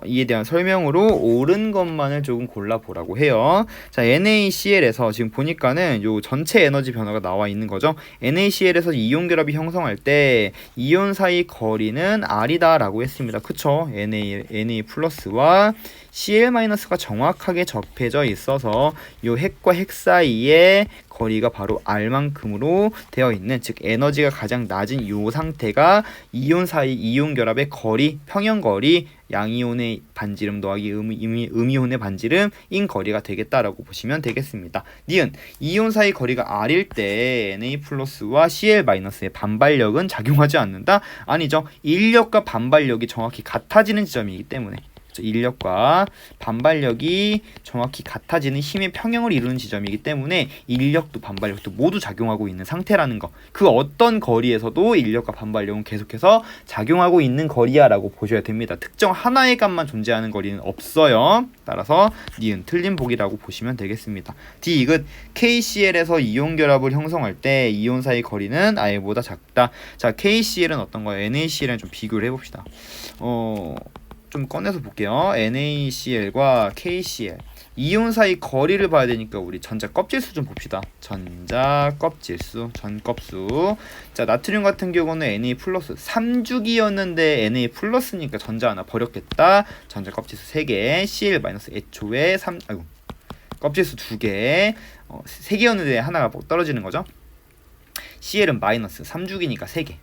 이에 대한 설명으로 옳은 것만을 조금 골라보라고 해요. 자, NaCl에서 지금 보니까는 요 전체 에너지 변화가 나와 있는 거죠. NaCl에서 이온 결합이 형성할 때 이온 사이 거리는 R이다 라고 했습니다. 그쵸? Na 플러스와 Cl-가 정확하게 접해져 있어서 요 핵과 핵 사이의 거리가 바로 R만큼으로 되어 있는 즉 에너지가 가장 낮은 요 상태가 이온 사이 이온 결합의 거리 평형 거리 양이온의 반지름 더하기 음이온의 반지름인 거리가 되겠다라고 보시면 되겠습니다. 니은 이온 사이 거리가 R일 때 Na 플러스와 Cl-의 반발력은 작용하지 않는다? 아니죠. 인력과 반발력이 정확히 같아지는 지점이기 때문에 인력과 반발력이 정확히 같아지는 힘의 평형을 이루는 지점이기 때문에 인력도 반발력도 모두 작용하고 있는 상태라는 거. 그 어떤 거리에서도 인력과 반발력은 계속해서 작용하고 있는 거리야라고 보셔야 됩니다. 특정 하나의 값만 존재하는 거리는 없어요. 따라서 니은 틀린 보기라고 보시면 되겠습니다. 디귿 KCl에서 이온 결합을 형성할 때 이온 사이 거리는 R보다 작다. 자, KCl은 어떤 거예요? NaCl이랑 좀 비교를 해봅시다. 좀 꺼내서 볼게요. NaCl과 KCl 이온 사이 거리를 봐야 되니까 우리 전자 껍질수 좀 봅시다. 전자 껍질수, 전껍수. 자, 나트륨 같은 경우는 Na 플러스 3주기였는데 Na 플러스니까 전자 하나 버렸겠다. 전자 껍질수 3개, Cl 마이너스 애초에 껍질수 2개. 3개였는데 하나가 떨어지는 거죠. Cl은 마이너스 3주기니까 3개.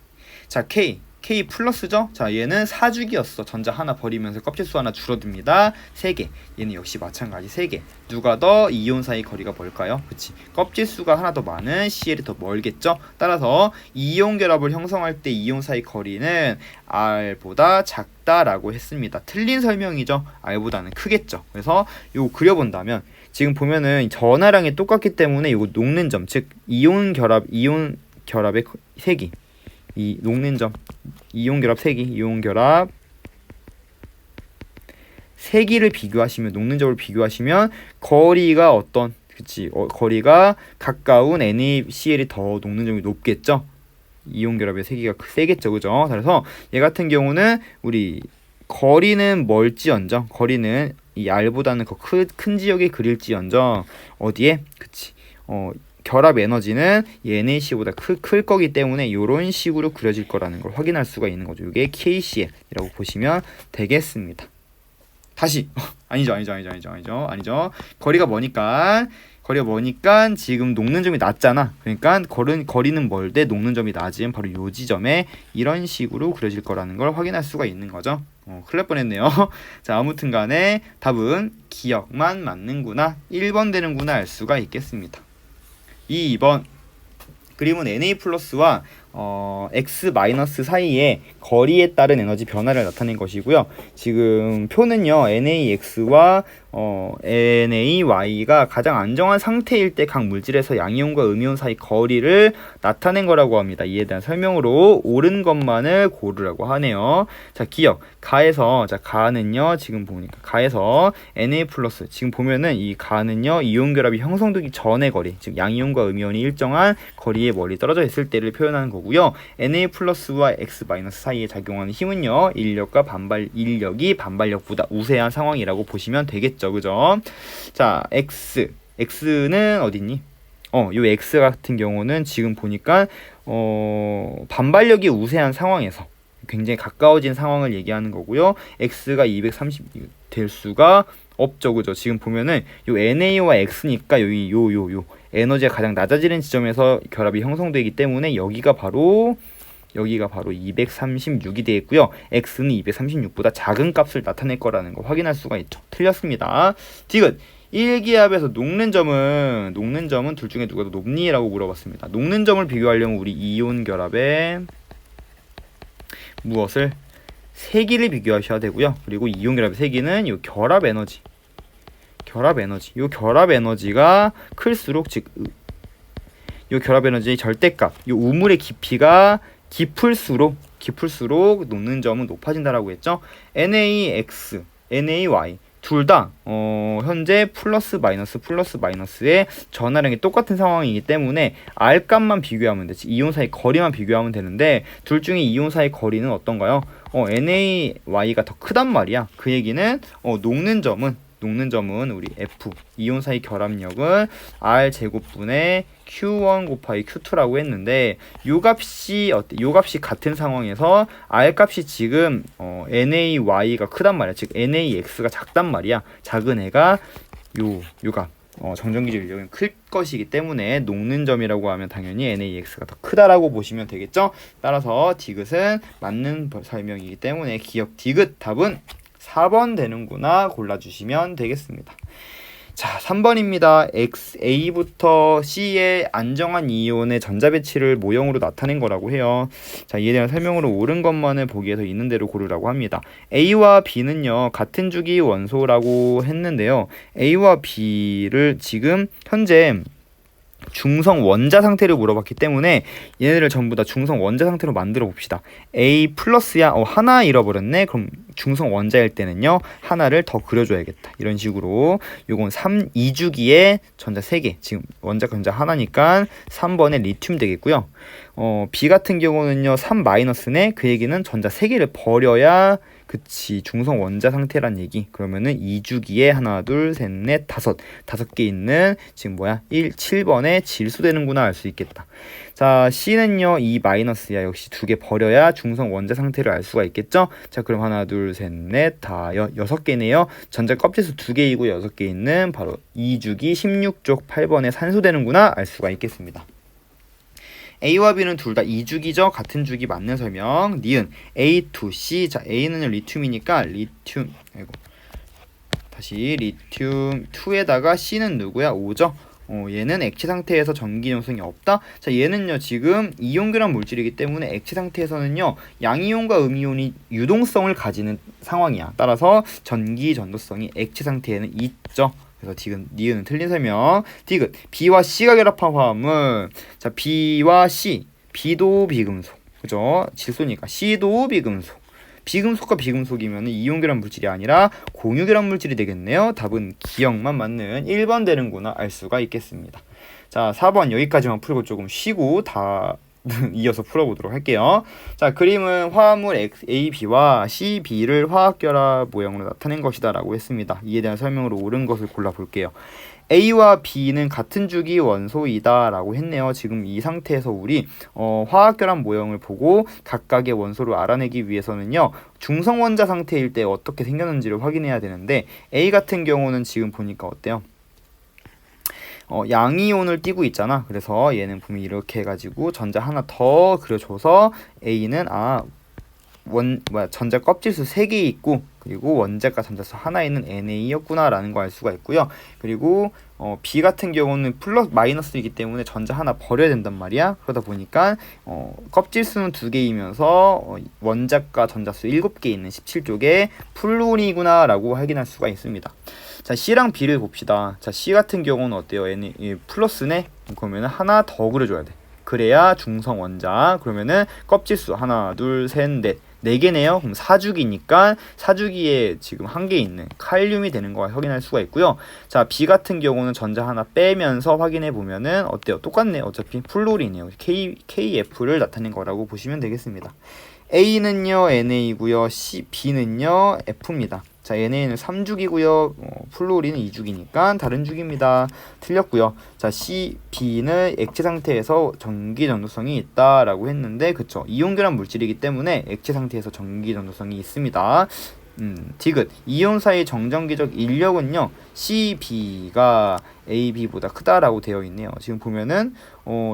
자, K 플러스죠? 자, 얘는 4주기였어. 전자 하나 버리면서 껍질수 하나 줄어듭니다. 3개. 얘는 역시 마찬가지 3개. 누가 더 이온 사이 거리가 멀까요? 그치. 껍질수가 하나 더 많은 Cl이 더 멀겠죠? 따라서 이온 결합을 형성할 때 이온 사이 거리는 R보다 작다라고 했습니다. 틀린 설명이죠? R보다는 크겠죠? 그래서 요거 그려본다면 지금 보면은 전하량이 똑같기 때문에 요거 녹는 점, 즉 이온 결합의 세기, 이 녹는 점, 이온 결합 세기, 이온 결합 세기를 비교하시면, 녹는 점을 비교하시면 거리가 거리가 가까운 NaCl이 더 녹는 점이 높겠죠. 이온 결합의 세기가 세겠죠, 그죠? 그래서 얘 같은 경우는 우리 거리는 멀지언정, 거리는 이 R보다는 더 큰 지역에 그릴지언정 어디에? 그치. 결합 에너지는 이 NaC보다 클 거기 때문에 이런 식으로 그려질 거라는 걸 확인할 수가 있는 거죠. 이게 KCl이라고 보시면 되겠습니다. 다시 아니죠. 거리가 머니까 지금 녹는 점이 낮잖아. 그러니까 거리는 멀되 녹는 점이 낮은 바로 요 지점에 이런 식으로 그려질 거라는 걸 확인할 수가 있는 거죠. 큰일 날 뻔했네요. 자, 아무튼 간에 답은 기억만 맞는구나, 1번 되는구나 알 수가 있겠습니다. 2번 그림은 Na 플러스와 X 마이너스 사이에 거리에 따른 에너지 변화를 나타낸 것이고요. 지금 표는요, NaX와 NaY가 가장 안정한 상태일 때 각 물질에서 양이온과 음이온 사이 거리를 나타낸 거라고 합니다. 이에 대한 설명으로 옳은 것만을 고르라고 하네요. 자, 기억 가는요, 지금 보니까 가에서 Na 플러스, 지금 보면은 이 가는요 이온 결합이 형성되기 전의 거리, 즉 양이온과 음이온이 일정한 거리에 멀리 떨어져 있을 때를 표현하는 거고요. Na 플러스와 X 마이너스 사이에 작용하는 힘은요, 인력이 반발력보다 우세한 상황이라고 보시면 되겠죠, 그죠? 자, X는 어딨니? 요 X 같은 경우는 지금 보니까 반발력이 우세한 상황에서 굉장히 가까워진 상황을 얘기하는 거고요. X가 230 될 수가 없죠, 그죠? 지금 보면은 요 NA와 X니까 여기 요 에너지가 가장 낮아지는 지점에서 결합이 형성되기 때문에 여기가 바로 236이 되겠고요. X는 236보다 작은 값을 나타낼 거라는 거 확인할 수가 있죠. 틀렸습니다. 디귿 1기압에서 녹는 점은 둘 중에 누가 더 높니? 라고 물어봤습니다. 녹는 점을 비교하려면 우리 이온 결합에 무엇을? 세기를 비교하셔야 되고요. 그리고 이온 결합의 세기는 요 결합 에너지. 요 결합 에너지가 클수록, 즉 요 결합 에너지의 절대값, 요 우물의 깊이가 깊을수록 녹는 점은 높아진다라고 했죠. NaX, NaY 둘 다 현재 플러스 마이너스의 전하량이 똑같은 상황이기 때문에 R 값만 비교하면 되지, 이온 사이 거리만 비교하면 되는데 둘 중에 이온 사이 거리는 어떤가요? NaY가 더 크단 말이야. 그 얘기는 녹는 점은 우리 F, 이온 사이 결합력은 R 제곱분의 Q1 곱하기 Q2라고 했는데 요 값이 같은 상황에서 R 값이 지금 NaY가 크단 말이야. 즉 NaX가 작단 말이야. 작은 애가 요 값, 정전기질 인력은 클 것이기 때문에 녹는 점이라고 하면 당연히 NaX가 더 크다라고 보시면 되겠죠. 따라서 디귿은 맞는 설명이기 때문에 기억 디귿 답은 4번 되는구나 골라주시면 되겠습니다. 자, 3번입니다. A부터 C의 안정한 이온의 전자 배치를 모형으로 나타낸 거라고 해요. 자, 이에 대한 설명으로 옳은 것만을 보기에서 있는 대로 고르라고 합니다. A와 B는요, 같은 주기 원소라고 했는데요. A와 B를 지금 현재 중성 원자 상태를 물어봤기 때문에 얘네를 전부 다 중성 원자 상태로 만들어 봅시다. A 플러스야. 하나 잃어버렸네. 그럼 중성 원자일 때는요, 하나를 더 그려줘야겠다. 이런 식으로 요건 2주기에 전자 3개. 지금 원자 전자 하나니까 3번에 리튬 되겠고요. B 같은 경우는요, 3 마이너스네. 그 얘기는 전자 3개를 버려야 그치 중성 원자 상태란 얘기. 그러면은 2주기에 하나 둘 셋 넷 다섯 개 있는 지금 7번에 질소 되는구나 알 수 있겠다. 자, C는요 2 마이너스야. 역시 2개 버려야 중성 원자 상태를 알 수가 있겠죠. 자, 그럼 하나 둘 셋 넷 다 6개네요. 전자 껍질수 2개이고 6개 있는 바로 2주기 16쪽 8번에 산소 되는구나 알 수가 있겠습니다. A와 B는 둘 다 2주기죠. 같은 주기 맞는 설명. 니은 A2C. 자, A는 리튬이니까 리튬. 다시 리튬 2에다가 C는 누구야? 5죠. 얘는 액체 상태에서 전기 전성이 없다. 자, 얘는요 지금 이온결합 물질이기 때문에 액체 상태에서는요 양이온과 음이온이 유동성을 가지는 상황이야. 따라서 전기 전도성이 액체 상태에는 있죠. 그래서 니은은 틀린 설명. 디귿 B와 C가 결합한 화합은 자 B와 C, B도 비금속, 그죠? 질소니까 C도 비금속. 비금속과 비금속이면 이온결합 물질이 아니라 공유결합 물질이 되겠네요. 답은 기억만 맞는 1번 되는구나 알 수가 있겠습니다. 자, 4번 여기까지만 풀고 조금 쉬고 다 이어서 풀어보도록 할게요. 자, 그림은 화합물 A, B와 C, B를 화학결합 모형으로 나타낸 것이다 라고 했습니다. 이에 대한 설명으로 옳은 것을 골라볼게요. A와 B는 같은 주기 원소이다 라고 했네요. 지금 이 상태에서 우리 화학결합 모형을 보고 각각의 원소를 알아내기 위해서는요 중성원자 상태일 때 어떻게 생겼는지를 확인해야 되는데 A 같은 경우는 지금 보니까 어때요? 양이온을 띄고 있잖아. 그래서 얘는 보면 이렇게 해가지고 전자 하나 더 그려줘서 A는 전자 껍질수 3개 있고 그리고 원자가 전자수 하나 있는 NA였구나 라는 거 알 수가 있고요. 그리고 B 같은 경우는 플러스 마이너스이기 때문에 전자 하나 버려야 된단 말이야. 그러다 보니까 껍질수는 2개이면서 원자가 전자수 7개 있는 17쪽에 플루린이구나 라고 확인할 수가 있습니다. 자, C랑 B를 봅시다. 자, C 같은 경우는 어때요? 플러스네? 그러면 하나 더 그려줘야 돼. 그래야 중성 원자. 그러면은 껍질수 하나 둘 셋 넷 4개네요. 그럼 4주기니까 4주기에 지금 1개 있는 칼륨이 되는 거 확인할 수가 있고요. 자, B 같은 경우는 전자 하나 빼면서 확인해 보면은 어때요? 똑같네. 어차피 플루린이에요. KF를 나타낸 거라고 보시면 되겠습니다. A는요 NA고요. B는요 F입니다. 자, NA는 3주기고요. 플루린은 2주기니까 다른 주기입니다. 틀렸고요. 자, B는 액체 상태에서 전기 전도성이 있다라고 했는데 그쵸? 이온결합 물질이기 때문에 액체 상태에서 전기 전도성이 있습니다. 디귿 이온 사이 정전기적 인력은요 CB가 AB보다 크다라고 되어 있네요. 지금 보면은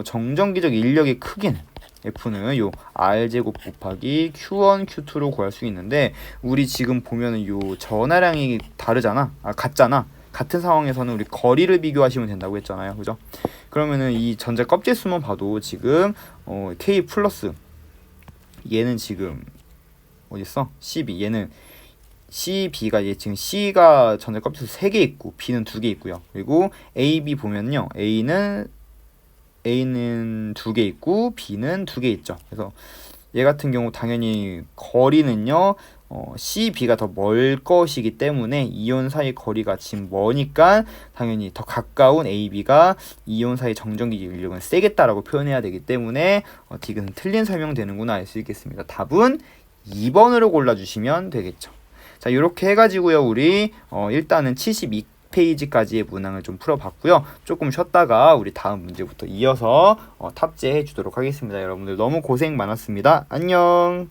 정전기적 인력의 크기는 F는 요 R제곱 곱하기 Q1, Q2로 구할 수 있는데 우리 지금 보면은 요 전하량이 다르잖아. 같잖아. 같은 상황에서는 우리 거리를 비교하시면 된다고 했잖아요. 그죠? 그러면은 이 전자 껍질 수만 봐도 지금 K 플러스 얘는 지금 어딨어? CB 얘는 CB가 지금 C가 전자 껍질 수 3개 있고 B는 2개 있고요. 그리고 AB 보면요. A는 2개 있고 B는 2개 있죠. 그래서 얘 같은 경우 당연히 거리는요 CB가 더 멀 것이기 때문에 이온 사이 거리가 지금 머니까 당연히 더 가까운 AB가 이온 사이 정전기 인력은 세겠다라고 표현해야 되기 때문에 디귿은 틀린 설명되는구나 알 수 있겠습니다. 답은 2번으로 골라주시면 되겠죠. 자, 이렇게 해가지고요 우리 일단은 72페이지까지의 문항을 좀 풀어봤고요. 조금 쉬었다가 우리 다음 문제부터 이어서 탑재해 주도록 하겠습니다. 여러분들 너무 고생 많았습니다. 안녕.